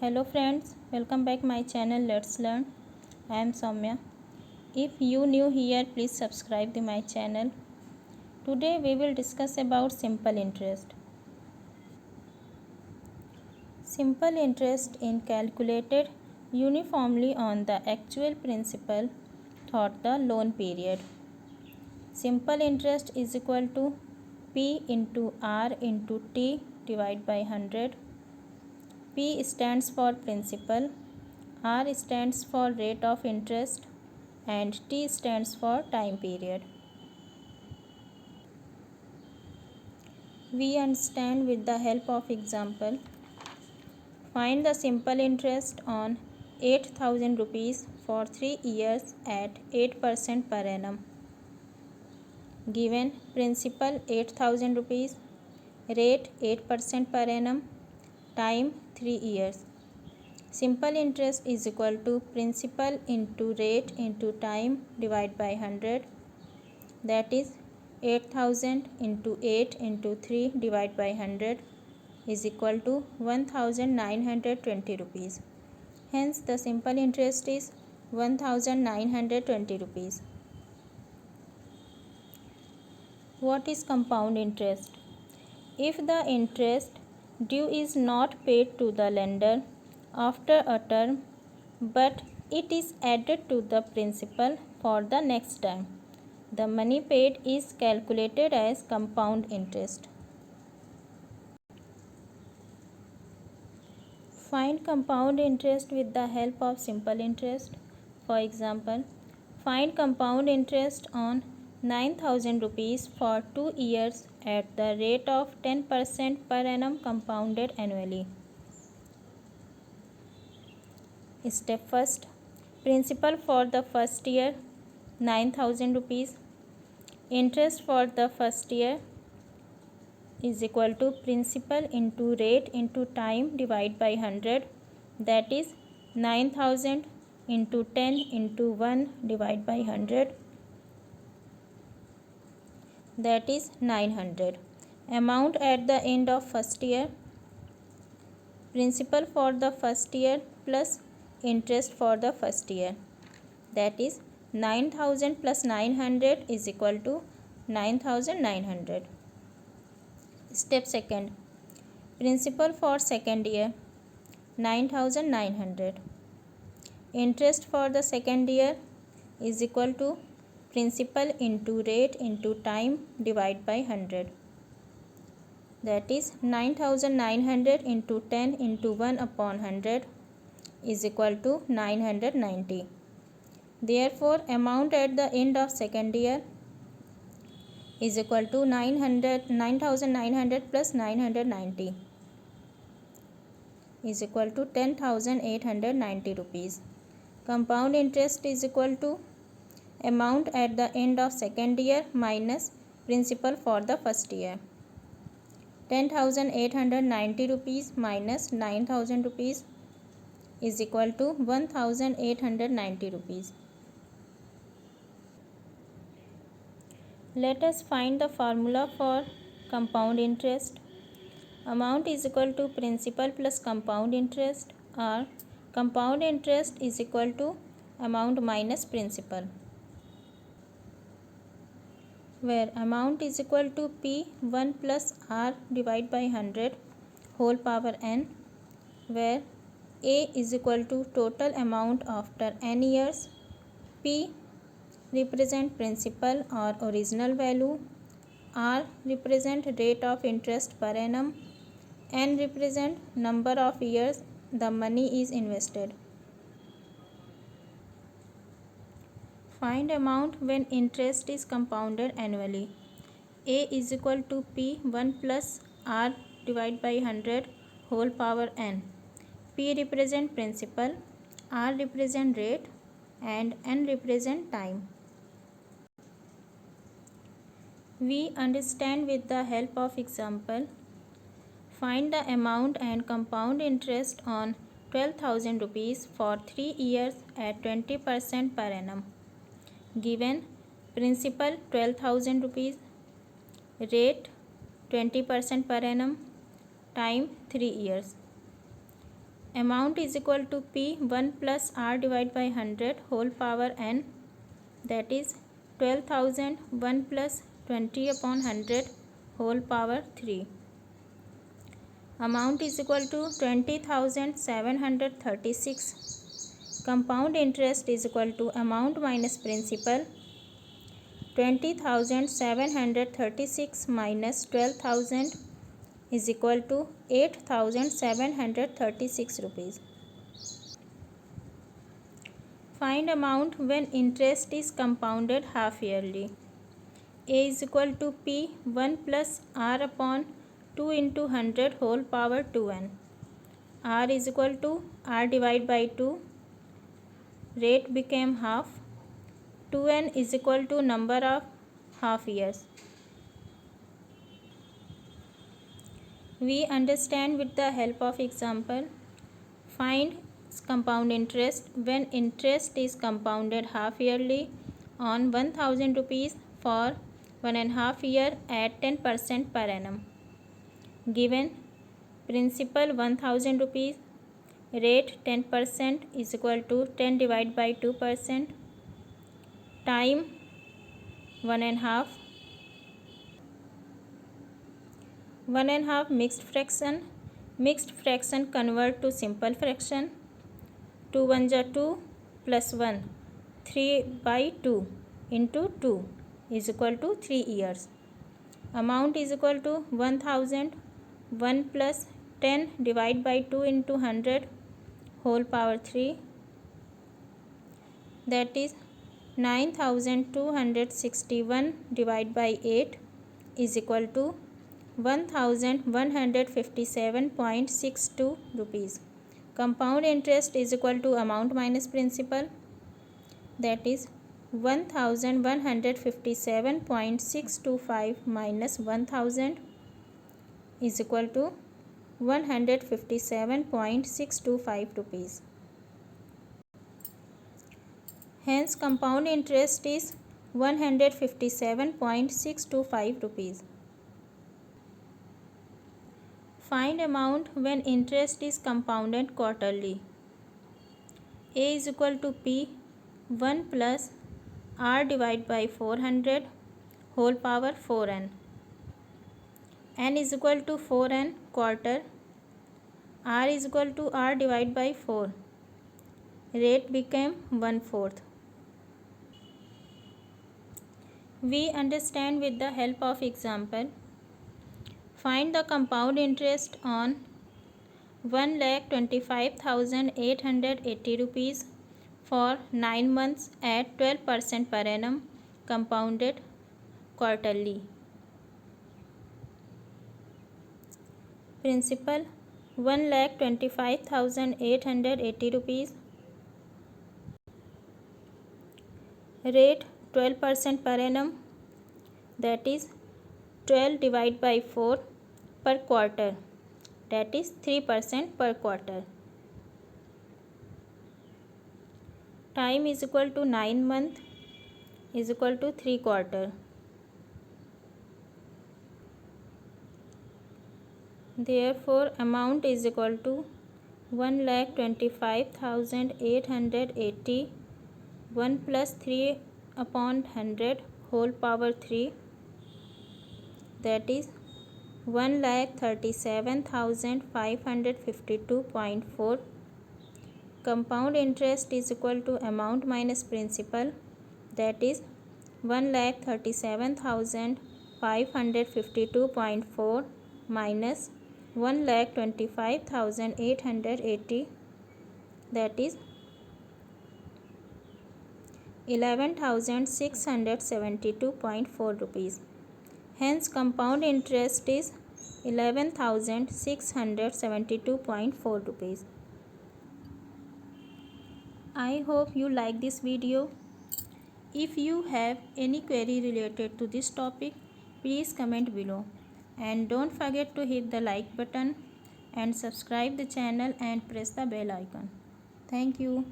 Hello friends, welcome back my channel Let's Learn. I am Soumya. If you new here, please subscribe to my channel. Today we will discuss about simple interest. Simple interest is calculated uniformly on the actual principal throughout the loan period. Simple interest is equal to P into R into T divided by 100. P stands for principal, R stands for rate of interest, and T stands for time period. We understand with the help of example. Find the simple interest on 8,000 rupees for 3 years at 8% per annum. Given principal 8,000 rupees, rate 8% per annum, time 3 years. Simple interest is equal to principal into rate into time divided by 100, that is 8,000 into 8 into 3 divided by 100 is equal to 1,920 rupees. Hence the simple interest is 1,920 rupees. What is compound interest? If the interest due is not paid to the lender after a term, but it is added to the principal for the next term, the money paid is calculated as compound interest. Find compound interest with the help of simple interest. For example, find compound interest on 9,000 rupees for 2 years at the rate of 10% per annum compounded annually. Step first. Principal for the first year 9,000 rupees. Interest for the first year is equal to principal into rate into time divided by 100, that is 9,000 into 10 into 1 divided by 100, that is 900. Amount at the end of first year, principal for the first year plus interest for the first year, that is 9,000 plus 900 is equal to 9,900. Step second. Principal for second year 9,900. Interest for the second year is equal to principal into rate into time divided by 100, that is 9,900 into 10 into 1 upon 100 is equal to 990. Therefore amount at the end of second year is equal to 9,900 plus 990 is equal to 10,890 rupees. Compound interest is equal to amount at the end of second year minus principal for the first year. 10,890 rupees minus 9,000 rupees is equal to 1,890 rupees. Let us find the formula for compound interest. Amount is equal to principal plus compound interest, or compound interest is equal to amount minus principal, where amount is equal to P1 plus R divided by 100 whole power n, where A is equal to total amount after n years, P represent principal or original value, R represent rate of interest per annum, n represent number of years the money is invested. Find amount when interest is compounded annually. A is equal to P1 plus R divided by 100 whole power n. P represent principal, R represent rate, and n represent time. We understand with the help of example. Find the amount and compound interest on 12,000 rupees for 3 years at 20% per annum. Given principal 12,000 rupees, rate 20% per annum, time 3 years. amount is equal to P 1 plus R divided by 100 whole power n, that is 12,000 1 plus 20 upon 100 whole power 3. Amount is equal to 20,736. Compound interest is equal to amount minus principal. 20,736 minus 12,000 is equal to 8,736 rupees. Find amount when interest is compounded half yearly. A is equal to P 1 plus R upon 2 into 100 whole power 2n. R is equal to R divided by 2. Rate became half. 2n is equal to number of half years. We understand with the help of example. Find compound interest when interest is compounded half yearly on 1000 rupees for 1.5 year at 10% per annum. Given principal 1000 rupees, rate 10% is equal to 10 divided by 2%, time 1.5, 1.5 mixed fraction convert to simple fraction, 2 1 are 2 plus 1, 3 by 2 into 2 is equal to 3 years. Amount is equal to 1000 1 plus 10 divided by 2 into 100 whole power 3, that is 9,261 divided by 8 is equal to 1,157.62 rupees. Compound interest is equal to amount minus principal, that is 1,157.625 minus 1,000 is equal to 157.625 rupees. Hence, compound interest is 157.625 rupees. Find amount when interest is compounded quarterly. A is equal to P 1 plus R divided by 400 whole power 4n. N is equal to 4n quarter. R is equal to R divided by 4. Rate became 1/4. We understand with the help of example. Find the compound interest on 1,25,880 rupees for 9 months at 12% per annum, compounded quarterly. Principal 1,25,880 rupees. Rate 12% per annum, that is 12 divided by 4 per quarter, that is 3% per quarter. Time is equal to 9 months is equal to 3 quarter. Therefore, amount is equal to 1,25,880 1 plus 3 upon 100 whole power 3, that is 1,37,552.4. Compound interest is equal to amount minus principal, that is 1,37,552.4 minus 1,25,880, that is 11,672.4 rupees. Hence, compound interest is 11,672.4 rupees. I hope you like this video. If you have any query related to this topic, please comment below. And don't forget to hit the like button and subscribe the channel and press the bell icon. Thank you.